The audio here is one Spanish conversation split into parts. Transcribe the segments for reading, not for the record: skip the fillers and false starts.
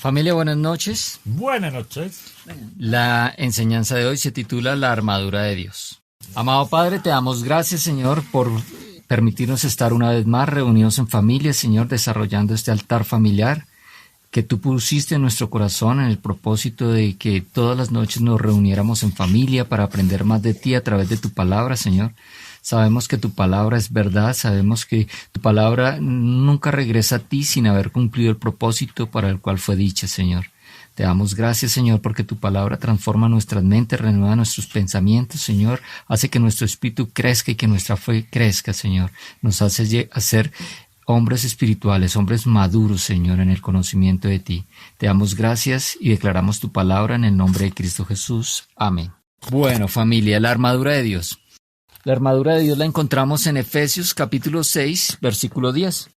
Familia, buenas noches. Buenas noches. La enseñanza de hoy se titula La armadura de Dios. Amado Padre, te damos gracias, Señor, por permitirnos estar una vez más reunidos en familia, Señor, desarrollando este altar familiar que tú pusiste en nuestro corazón en el propósito de que todas las noches nos reuniéramos en familia para aprender más de ti a través de tu palabra, Señor. Sabemos que tu palabra es verdad, sabemos que tu palabra nunca regresa a ti sin haber cumplido el propósito para el cual fue dicha, Señor. Te damos gracias, Señor, porque tu palabra transforma nuestras mentes, renueva nuestros pensamientos, Señor, hace que nuestro espíritu crezca y que nuestra fe crezca, Señor. Nos hace ser hombres espirituales, hombres maduros, Señor, en el conocimiento de ti. Te damos gracias y declaramos tu palabra en el nombre de Cristo Jesús. Amén. Bueno, familia, la armadura de Dios. La armadura de Dios la encontramos en Efesios capítulo 6, versículo 10.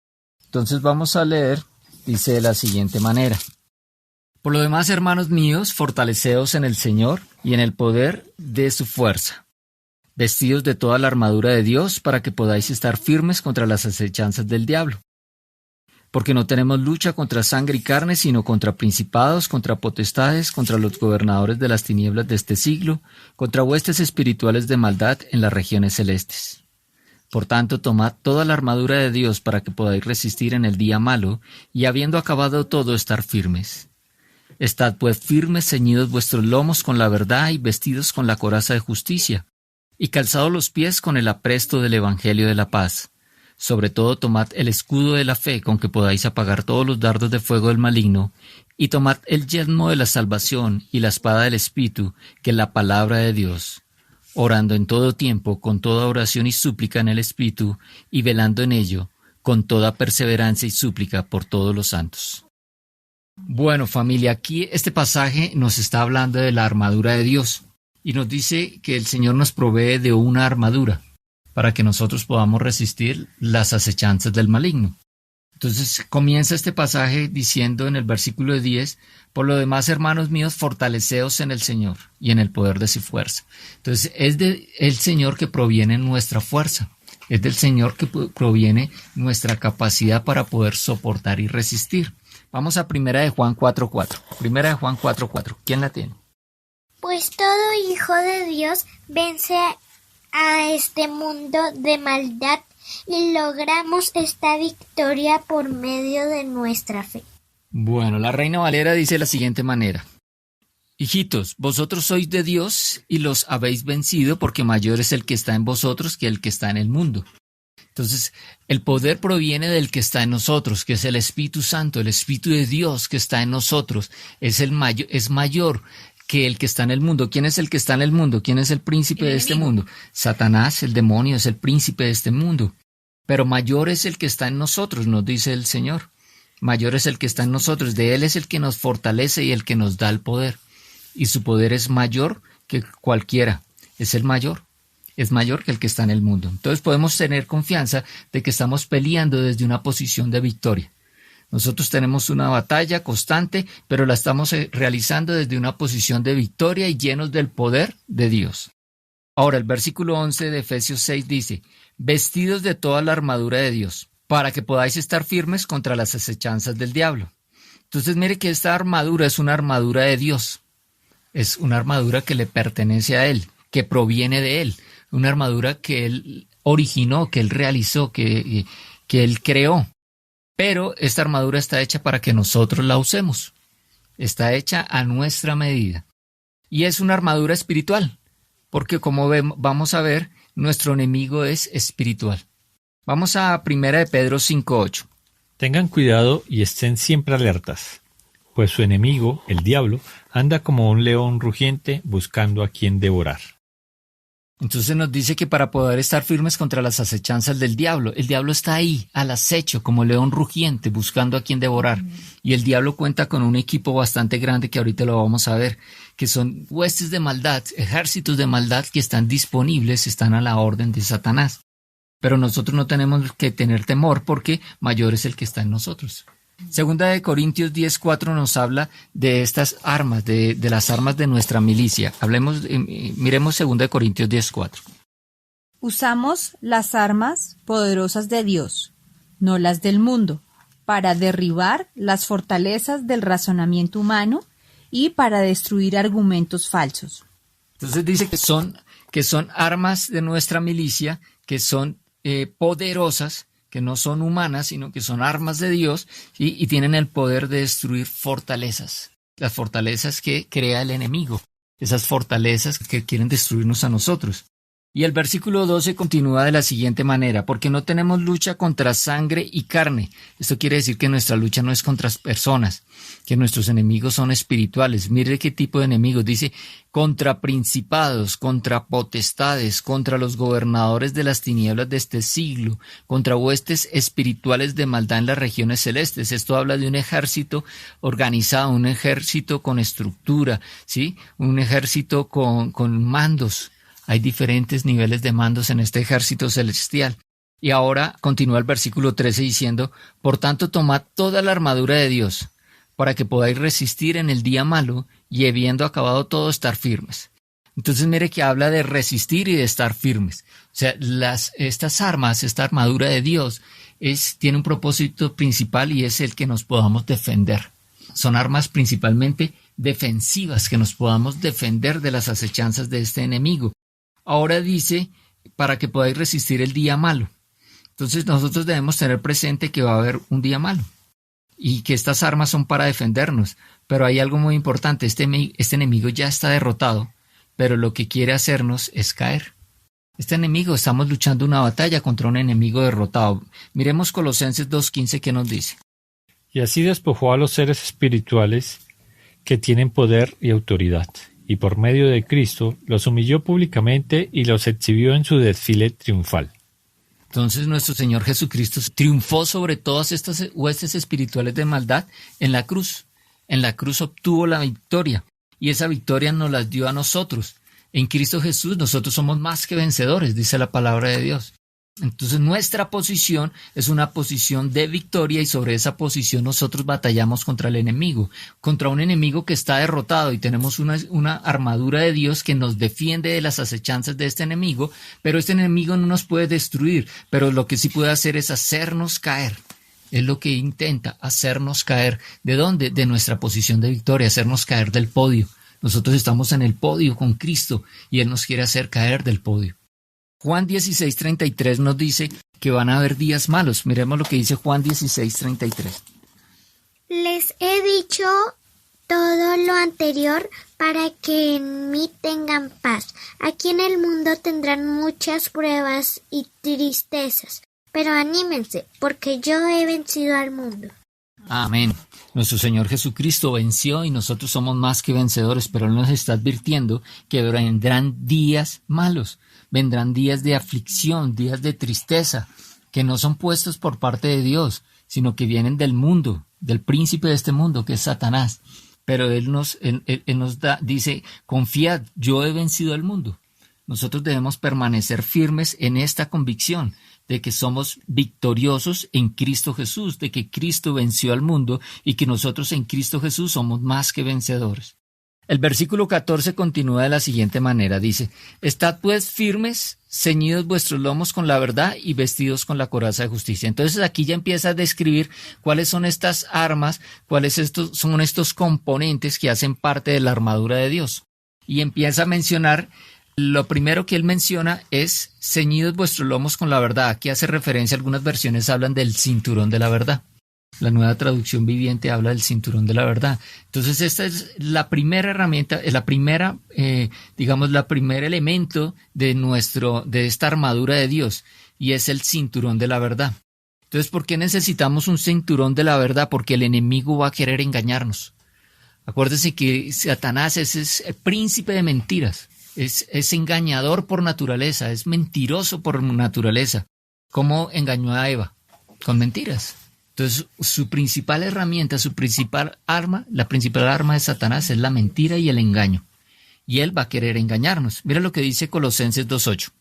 Entonces vamos a leer, dice de la siguiente manera. Por lo demás, hermanos míos, fortaleceos en el Señor y en el poder de su fuerza, vestidos de toda la armadura de Dios para que podáis estar firmes contra las acechanzas del diablo. Porque no tenemos lucha contra sangre y carne, sino contra principados, contra potestades, contra los gobernadores de las tinieblas de este siglo, contra huestes espirituales de maldad en las regiones celestes. Por tanto, tomad toda la armadura de Dios para que podáis resistir en el día malo, y habiendo acabado todo, estar firmes. Estad pues firmes, ceñidos vuestros lomos con la verdad y vestidos con la coraza de justicia, y calzados los pies con el apresto del evangelio de la paz. Sobre todo tomad el escudo de la fe con que podáis apagar todos los dardos de fuego del maligno, y tomad el yelmo de la salvación y la espada del Espíritu, que es la palabra de Dios, orando en todo tiempo con toda oración y súplica en el Espíritu, y velando en ello con toda perseverancia y súplica por todos los santos. Bueno, familia, aquí este pasaje nos está hablando de la armadura de Dios, y nos dice que el Señor nos provee de una armadura para que nosotros podamos resistir las acechanzas del maligno. Entonces comienza este pasaje diciendo en el versículo 10, por lo demás, hermanos míos, fortaleceos en el Señor y en el poder de su fuerza. Entonces es del Señor que proviene nuestra fuerza, es del Señor que proviene nuestra capacidad para poder soportar y resistir. Vamos a Primera de Juan 4:4. Primera de Juan 4:4. ¿Quién la tiene? Pues todo hijo de Dios vence a este mundo de maldad y logramos esta victoria por medio de nuestra fe. Bueno, la Reina Valera dice de la siguiente manera. Hijitos, vosotros sois de Dios y los habéis vencido porque mayor es el que está en vosotros que el que está en el mundo. Entonces, el poder proviene del que está en nosotros, que es el Espíritu Santo, el Espíritu de Dios que está en nosotros, es mayor que el que está en el mundo. ¿Quién es el que está en el mundo? ¿Quién es el príncipe de este mundo? Satanás, el demonio, es el príncipe de este mundo. Pero mayor es el que está en nosotros, nos dice el Señor. Mayor es el que está en nosotros. De Él es el que nos fortalece y el que nos da el poder. Y su poder es mayor que cualquiera. Es el mayor. Es mayor que el que está en el mundo. Entonces podemos tener confianza de que estamos peleando desde una posición de victoria. Nosotros tenemos una batalla constante, pero la estamos realizando desde una posición de victoria y llenos del poder de Dios. Ahora, el versículo 11 de Efesios 6 dice, vestidos de toda la armadura de Dios, para que podáis estar firmes contra las acechanzas del diablo. Entonces, mire que esta armadura es una armadura de Dios. Es una armadura que le pertenece a Él, que proviene de Él. Una armadura que Él originó, que Él realizó, que Él creó. Pero esta armadura está hecha para que nosotros la usemos. Está hecha a nuestra medida. Y es una armadura espiritual, porque como vamos a ver, nuestro enemigo es espiritual. Vamos a 1 de Pedro 5:8. Tengan cuidado y estén siempre alertas, pues su enemigo, el diablo, anda como un león rugiente buscando a quien devorar. Entonces nos dice que para poder estar firmes contra las acechanzas del diablo, el diablo está ahí, al acecho, como león rugiente, buscando a quien devorar. Y el diablo cuenta con un equipo bastante grande que ahorita lo vamos a ver, que son huestes de maldad, ejércitos de maldad que están disponibles, están a la orden de Satanás. Pero nosotros no tenemos que tener temor porque mayor es el que está en nosotros. Segunda de Corintios 10:4 nos habla de estas armas, de las armas de nuestra milicia. Miremos Segunda de Corintios 10:4. Usamos las armas poderosas de Dios, no las del mundo, para derribar las fortalezas del razonamiento humano y para destruir argumentos falsos. Entonces dice que son armas de nuestra milicia, que son poderosas, que no son humanas, sino que son armas de Dios y tienen el poder de destruir fortalezas. Las fortalezas que crea el enemigo, esas fortalezas que quieren destruirnos a nosotros. Y el versículo 12 continúa de la siguiente manera: porque no tenemos lucha contra sangre y carne. Esto quiere decir que nuestra lucha no es contra personas, que nuestros enemigos son espirituales. Mire qué tipo de enemigos. Dice, contra principados, contra potestades, contra los gobernadores de las tinieblas de este siglo, contra huestes espirituales de maldad en las regiones celestes. Esto habla de un ejército organizado, un ejército con estructura, ¿sí? Un ejército con mandos. Hay diferentes niveles de mandos en este ejército celestial. Y ahora continúa el versículo 13 diciendo, por tanto tomad toda la armadura de Dios, para que podáis resistir en el día malo y habiendo acabado todo estar firmes. Entonces mire que habla de resistir y de estar firmes. O sea, estas armas, esta armadura de Dios tiene un propósito principal y es el que nos podamos defender. Son armas principalmente defensivas, que nos podamos defender de las acechanzas de este enemigo. Ahora dice, para que podáis resistir el día malo. Entonces nosotros debemos tener presente que va a haber un día malo y que estas armas son para defendernos. Pero hay algo muy importante, este enemigo ya está derrotado, pero lo que quiere hacernos es caer. Este enemigo, estamos luchando una batalla contra un enemigo derrotado. Miremos Colosenses 2:15, ¿qué nos dice? Y así despojó a los seres espirituales que tienen poder y autoridad, y por medio de Cristo los humilló públicamente y los exhibió en su desfile triunfal. Entonces nuestro Señor Jesucristo triunfó sobre todas estas huestes espirituales de maldad en la cruz. En la cruz obtuvo la victoria y esa victoria nos la dio a nosotros. En Cristo Jesús nosotros somos más que vencedores, dice la palabra de Dios. Entonces nuestra posición es una posición de victoria y sobre esa posición nosotros batallamos contra el enemigo, contra un enemigo que está derrotado y tenemos una armadura de Dios que nos defiende de las acechanzas de este enemigo, pero este enemigo no nos puede destruir, pero lo que sí puede hacer es hacernos caer. Es lo que intenta, hacernos caer. ¿De dónde? De nuestra posición de victoria, hacernos caer del podio. Nosotros estamos en el podio con Cristo y Él nos quiere hacer caer del podio. Juan 16:33 nos dice que van a haber días malos. Miremos lo que dice Juan 16:33. Les he dicho todo lo anterior para que en mí tengan paz. Aquí en el mundo tendrán muchas pruebas y tristezas, pero anímense, porque yo he vencido al mundo. Amén. Nuestro Señor Jesucristo venció y nosotros somos más que vencedores, pero Él nos está advirtiendo que vendrán días malos. Vendrán días de aflicción, días de tristeza, que no son puestos por parte de Dios, sino que vienen del mundo, del príncipe de este mundo, que es Satanás. Pero Él nos dice, confiad, yo he vencido al mundo. Nosotros debemos permanecer firmes en esta convicción de que somos victoriosos en Cristo Jesús, de que Cristo venció al mundo y que nosotros en Cristo Jesús somos más que vencedores. El versículo 14 continúa de la siguiente manera, dice, estad pues firmes, ceñidos vuestros lomos con la verdad y vestidos con la coraza de justicia. Entonces aquí ya empieza a describir cuáles son estas armas, cuáles son estos componentes que hacen parte de la armadura de Dios. Y empieza a mencionar, lo primero que él menciona es ceñidos vuestros lomos con la verdad. Aquí hace referencia, algunas versiones hablan del cinturón de la verdad. La Nueva Traducción Viviente habla del cinturón de la verdad. Entonces esta es la primera herramienta, la primer elemento de esta armadura de Dios, y es el cinturón de la verdad. Entonces, ¿por qué necesitamos un cinturón de la verdad? Porque el enemigo va a querer engañarnos. Acuérdense que Satanás es el príncipe de mentiras, es engañador por naturaleza, es mentiroso por naturaleza. ¿Cómo engañó a Eva? Con mentiras. Entonces, su principal herramienta, la principal arma de Satanás es la mentira y el engaño. Y él va a querer engañarnos. Mira lo que dice Colosenses 2:8.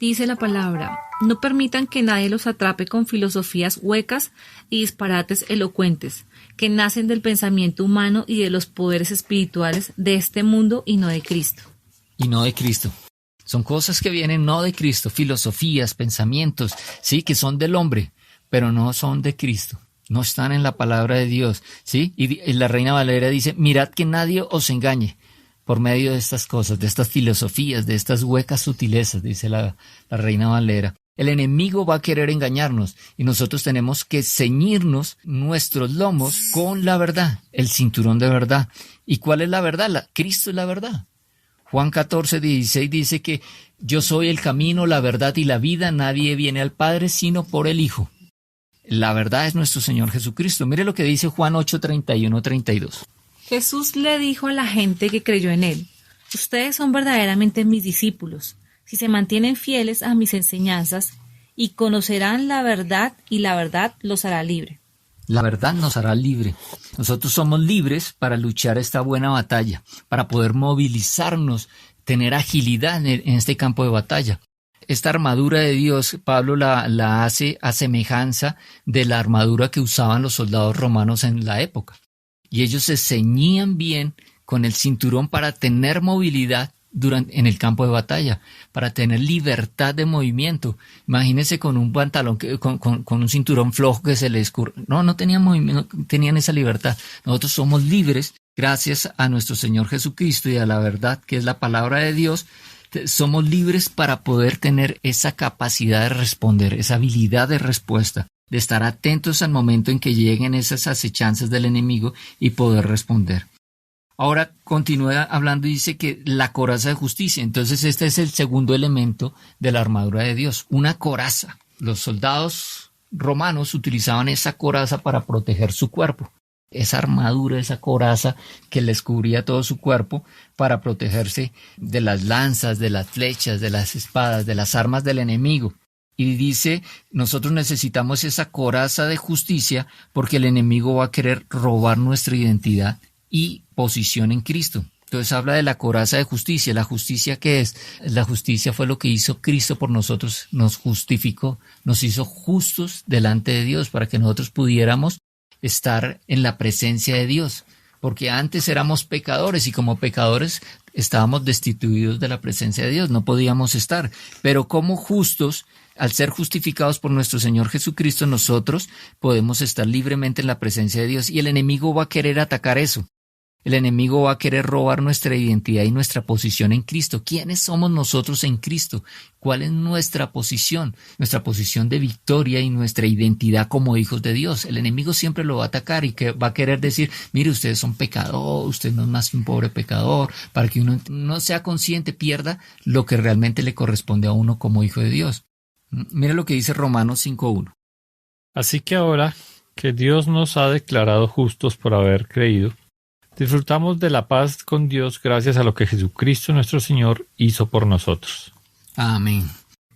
Dice la palabra, no permitan que nadie los atrape con filosofías huecas y disparates elocuentes, que nacen del pensamiento humano y de los poderes espirituales de este mundo y no de Cristo. Y no de Cristo. Son cosas que vienen no de Cristo, filosofías, pensamientos, sí, que son del hombre, pero no son de Cristo. no están en la palabra de Dios, ¿sí? Y la Reina Valera dice, mirad que nadie os engañe por medio de estas cosas, de estas filosofías, de estas huecas sutilezas, dice la Reina Valera. El enemigo va a querer engañarnos y nosotros tenemos que ceñirnos nuestros lomos con la verdad, el cinturón de verdad. ¿Y cuál es la verdad? Cristo es la verdad. Juan 14:16 dice que yo soy el camino, la verdad y la vida, nadie viene al Padre sino por el Hijo. La verdad es nuestro Señor Jesucristo. Mire lo que dice Juan 8:31-32. Jesús le dijo a la gente que creyó en él, ustedes son verdaderamente mis discípulos, si se mantienen fieles a mis enseñanzas y conocerán la verdad y la verdad los hará libre. La verdad nos hará libre. Nosotros somos libres para luchar esta buena batalla, para poder movilizarnos, tener agilidad en este campo de batalla. Esta armadura de Dios, Pablo la hace a semejanza de la armadura que usaban los soldados romanos en la época. Y ellos se ceñían bien con el cinturón para tener movilidad en el campo de batalla, para tener libertad de movimiento. Imagínense con un pantalón, con un cinturón flojo que se les escurre. No tenían movimiento, no tenían esa libertad. Nosotros somos libres gracias a nuestro Señor Jesucristo y a la verdad que es la palabra de Dios. Somos libres para poder tener esa capacidad de responder, esa habilidad de respuesta, de estar atentos al momento en que lleguen esas acechanzas del enemigo y poder responder. Ahora continúa hablando y dice que la coraza de justicia. Entonces este es el segundo elemento de la armadura de Dios, una coraza. Los soldados romanos utilizaban esa coraza para proteger su cuerpo. Esa armadura, esa coraza que les cubría todo su cuerpo para protegerse de las lanzas, de las flechas, de las espadas, de las armas del enemigo. Y dice, nosotros necesitamos esa coraza de justicia porque el enemigo va a querer robar nuestra identidad y posición en Cristo. Entonces habla de la coraza de justicia. ¿La justicia qué es? La justicia fue lo que hizo Cristo por nosotros, nos justificó, nos hizo justos delante de Dios para que nosotros pudiéramos estar en la presencia de Dios, porque antes éramos pecadores y como pecadores estábamos destituidos de la presencia de Dios, no podíamos estar, pero como justos, al ser justificados por nuestro Señor Jesucristo, nosotros podemos estar libremente en la presencia de Dios y el enemigo va a querer atacar eso. El enemigo va a querer robar nuestra identidad y nuestra posición en Cristo. ¿Quiénes somos nosotros en Cristo? ¿Cuál es nuestra posición? Nuestra posición de victoria y nuestra identidad como hijos de Dios. El enemigo siempre lo va a atacar y que va a querer decir, mire, ustedes son pecadores, usted no es más que un pobre pecador, para que uno no sea consciente, pierda lo que realmente le corresponde a uno como hijo de Dios. Mire lo que dice Romanos 5:1. Así que ahora que Dios nos ha declarado justos por haber creído, disfrutamos de la paz con Dios gracias a lo que Jesucristo nuestro Señor hizo por nosotros. Amén.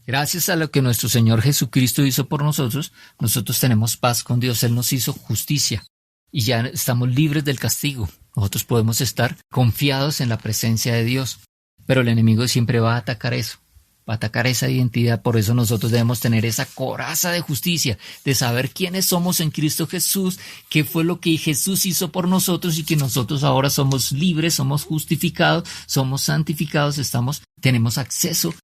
Gracias a lo que nuestro Señor Jesucristo hizo por nosotros, nosotros tenemos paz con Dios. Él nos hizo justicia y ya estamos libres del castigo. Nosotros podemos estar confiados en la presencia de Dios, pero el enemigo siempre va a atacar eso. Va a atacar esa identidad, por eso nosotros debemos tener esa coraza de justicia, de saber quiénes somos en Cristo Jesús, qué fue lo que Jesús hizo por nosotros y que nosotros ahora somos libres, somos justificados, somos santificados, tenemos acceso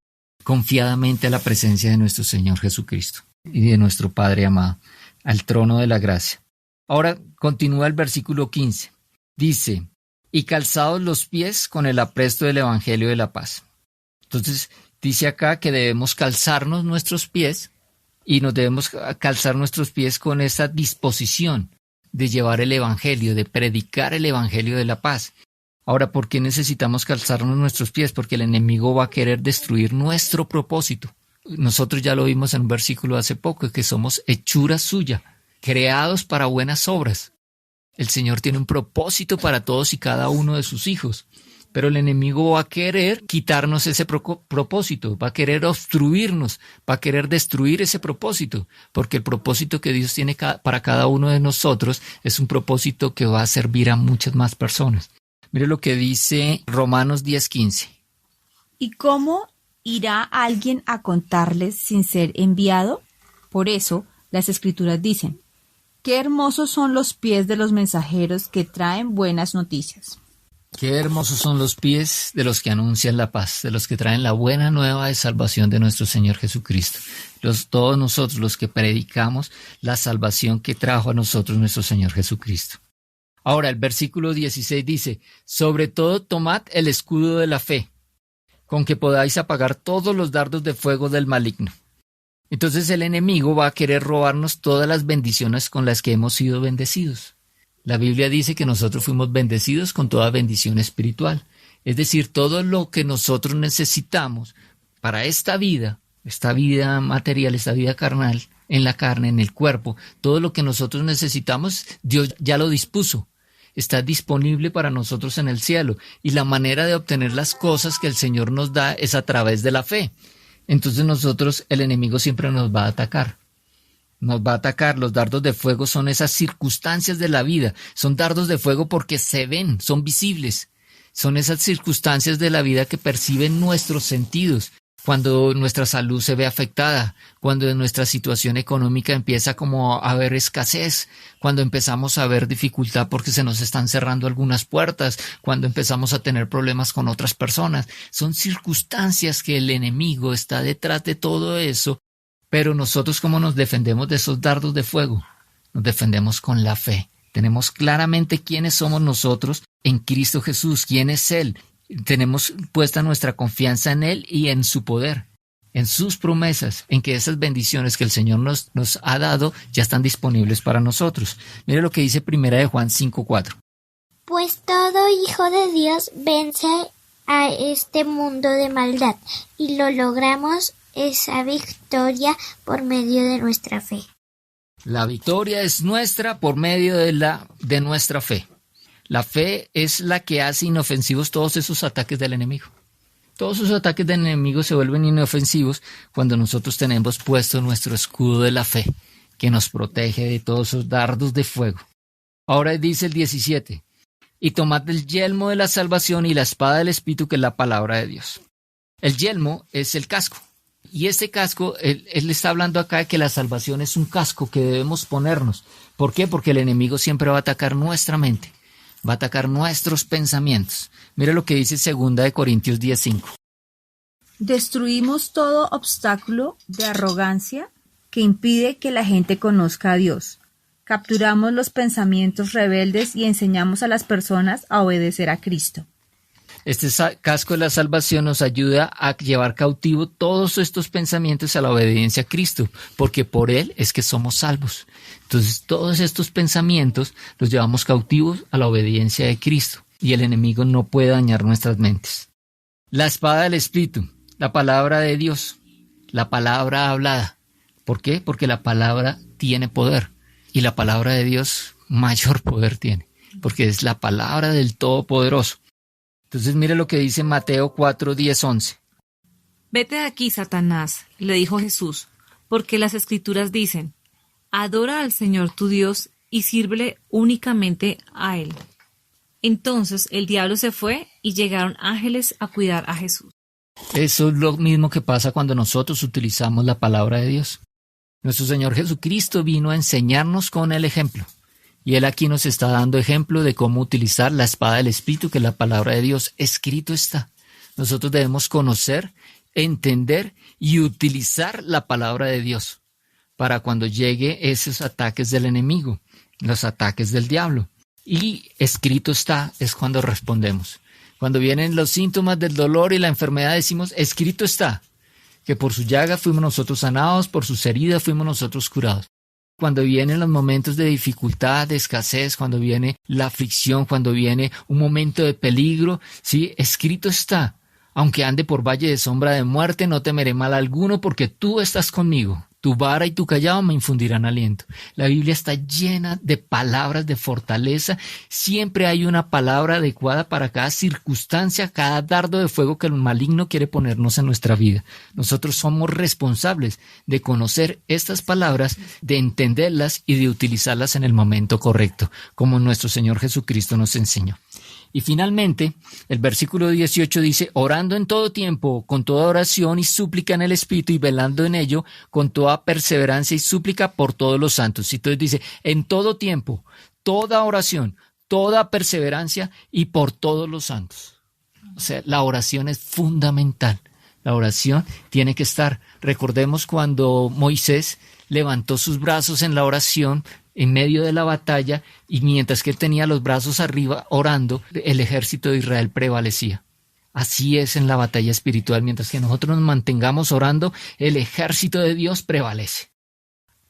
confiadamente a la presencia de nuestro Señor Jesucristo y de nuestro Padre amado, al trono de la gracia. Ahora continúa el versículo 15. Dice, y calzados los pies con el apresto del Evangelio de la paz. Entonces, dice acá que debemos calzarnos nuestros pies y nos debemos calzar nuestros pies con esa disposición de llevar el Evangelio, de predicar el Evangelio de la paz. Ahora, ¿por qué necesitamos calzarnos nuestros pies? Porque el enemigo va a querer destruir nuestro propósito. Nosotros ya lo vimos en un versículo hace poco, que somos hechura suya, creados para buenas obras. El Señor tiene un propósito para todos y cada uno de sus hijos. Pero el enemigo va a querer quitarnos ese propósito, va a querer obstruirnos, va a querer destruir ese propósito, porque el propósito que Dios tiene para cada uno de nosotros es un propósito que va a servir a muchas más personas. Mire lo que dice Romanos 10:15. ¿Y cómo irá alguien a contarles sin ser enviado? Por eso las Escrituras dicen, qué hermosos son los pies de los mensajeros que traen buenas noticias. Qué hermosos son los pies de los que anuncian la paz, de los que traen la buena nueva de salvación de nuestro Señor Jesucristo. Todos nosotros los que predicamos la salvación que trajo a nosotros nuestro Señor Jesucristo. Ahora el versículo 16 dice, sobre todo tomad el escudo de la fe, con que podáis apagar todos los dardos de fuego del maligno. Entonces el enemigo va a querer robarnos todas las bendiciones con las que hemos sido bendecidos. La Biblia dice que nosotros fuimos bendecidos con toda bendición espiritual. Es decir, todo lo que nosotros necesitamos para esta vida material, esta vida carnal, en la carne, en el cuerpo, todo lo que nosotros necesitamos, Dios ya lo dispuso. Está disponible para nosotros en el cielo. Y la manera de obtener las cosas que el Señor nos da es a través de la fe. Entonces el enemigo siempre nos va a atacar. Nos va a atacar. Los dardos de fuego son esas circunstancias de la vida. Son dardos de fuego porque se ven, son visibles. Son esas circunstancias de la vida que perciben nuestros sentidos. Cuando nuestra salud se ve afectada, cuando en nuestra situación económica empieza como a haber escasez, cuando empezamos a ver dificultad porque se nos están cerrando algunas puertas, cuando empezamos a tener problemas con otras personas. Son circunstancias que el enemigo está detrás de todo eso. Pero nosotros, ¿cómo nos defendemos de esos dardos de fuego? Nos defendemos con la fe. Tenemos claramente quiénes somos nosotros en Cristo Jesús, quién es Él. Tenemos puesta nuestra confianza en Él y en su poder, en sus promesas, en que esas bendiciones que el Señor nos ha dado ya están disponibles para nosotros. Mire lo que dice 1 Juan 5:4. Pues todo hijo de Dios vence a este mundo de maldad y lo logramos esa victoria por medio de nuestra fe. La victoria es nuestra por medio de nuestra fe. La fe es la que hace inofensivos todos esos ataques del enemigo. Todos esos ataques del enemigo se vuelven inofensivos cuando nosotros tenemos puesto nuestro escudo de la fe, que nos protege de todos esos dardos de fuego. Ahora dice el 17, y tomad el yelmo de la salvación y la espada del Espíritu, que es la palabra de Dios. El yelmo es el casco. Y este casco, él está hablando acá de que la salvación es un casco que debemos ponernos. ¿Por qué? Porque el enemigo siempre va a atacar nuestra mente. Va a atacar nuestros pensamientos. Mire lo que dice 2 Corintios 10:5. Destruimos todo obstáculo de arrogancia que impide que la gente conozca a Dios. Capturamos los pensamientos rebeldes y enseñamos a las personas a obedecer a Cristo. Este casco de la salvación nos ayuda a llevar cautivo todos estos pensamientos a la obediencia a Cristo, porque por Él es que somos salvos. Entonces todos estos pensamientos los llevamos cautivos a la obediencia de Cristo y el enemigo no puede dañar nuestras mentes. La espada del Espíritu, la palabra de Dios, la palabra hablada. ¿Por qué? Porque la palabra tiene poder y la palabra de Dios mayor poder tiene, porque es la palabra del Todopoderoso. Entonces mire lo que dice Mateo 4:10-11. Vete de aquí, Satanás, le dijo Jesús, porque las Escrituras dicen, adora al Señor tu Dios y sírvele únicamente a Él. Entonces el diablo se fue y llegaron ángeles a cuidar a Jesús. Eso es lo mismo que pasa cuando nosotros utilizamos la palabra de Dios. Nuestro Señor Jesucristo vino a enseñarnos con el ejemplo. Y Él aquí nos está dando ejemplo de cómo utilizar la espada del Espíritu, que es la palabra de Dios. Escrito está. Nosotros debemos conocer, entender y utilizar la palabra de Dios para cuando llegue esos ataques del enemigo, los ataques del diablo. Y escrito está es cuando respondemos. Cuando vienen los síntomas del dolor y la enfermedad decimos, escrito está, que por su llaga fuimos nosotros sanados, por sus heridas fuimos nosotros curados. Cuando vienen los momentos de dificultad, de escasez, cuando viene la aflicción, cuando viene un momento de peligro, sí, escrito está. Aunque ande por valle de sombra de muerte, no temeré mal alguno, porque tú estás conmigo. Tu vara y tu cayado me infundirán aliento. La Biblia está llena de palabras de fortaleza. Siempre hay una palabra adecuada para cada circunstancia, cada dardo de fuego que el maligno quiere ponernos en nuestra vida. Nosotros somos responsables de conocer estas palabras, de entenderlas y de utilizarlas en el momento correcto, como nuestro Señor Jesucristo nos enseñó. Y finalmente, el versículo 18 dice, orando en todo tiempo, con toda oración y súplica en el Espíritu y velando en ello, con toda perseverancia y súplica por todos los santos. Y entonces dice, en todo tiempo, toda oración, toda perseverancia y por todos los santos. O sea, la oración es fundamental. La oración tiene que estar. Recordemos cuando Moisés levantó sus brazos en la oración en medio de la batalla, y mientras que él tenía los brazos arriba orando, el ejército de Israel prevalecía. Así es en la batalla espiritual. Mientras que nosotros nos mantengamos orando, el ejército de Dios prevalece.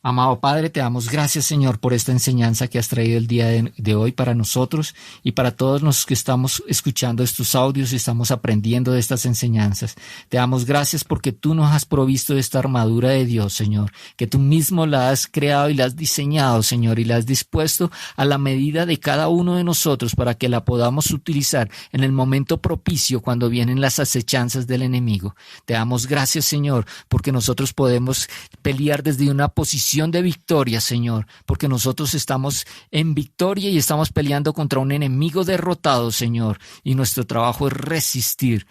Amado Padre, te damos gracias, Señor, por esta enseñanza que has traído el día de hoy para nosotros y para todos los que estamos escuchando estos audios y estamos aprendiendo de estas enseñanzas. Te damos gracias porque tú nos has provisto de esta armadura de Dios, Señor, que tú mismo la has creado y la has diseñado, Señor, y la has dispuesto a la medida de cada uno de nosotros para que la podamos utilizar en el momento propicio cuando vienen las acechanzas del enemigo. Te damos gracias, Señor, porque nosotros podemos pelear desde una posición de victoria, Señor, porque nosotros estamos en victoria y estamos peleando contra un enemigo derrotado, Señor, y nuestro trabajo es resistir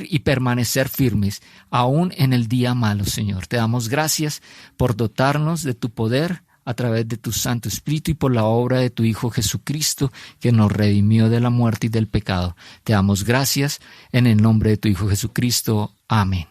y permanecer firmes, aún en el día malo, Señor. Te damos gracias por dotarnos de tu poder a través de tu Santo Espíritu y por la obra de tu Hijo Jesucristo, que nos redimió de la muerte y del pecado. Te damos gracias en el nombre de tu Hijo Jesucristo. Amén.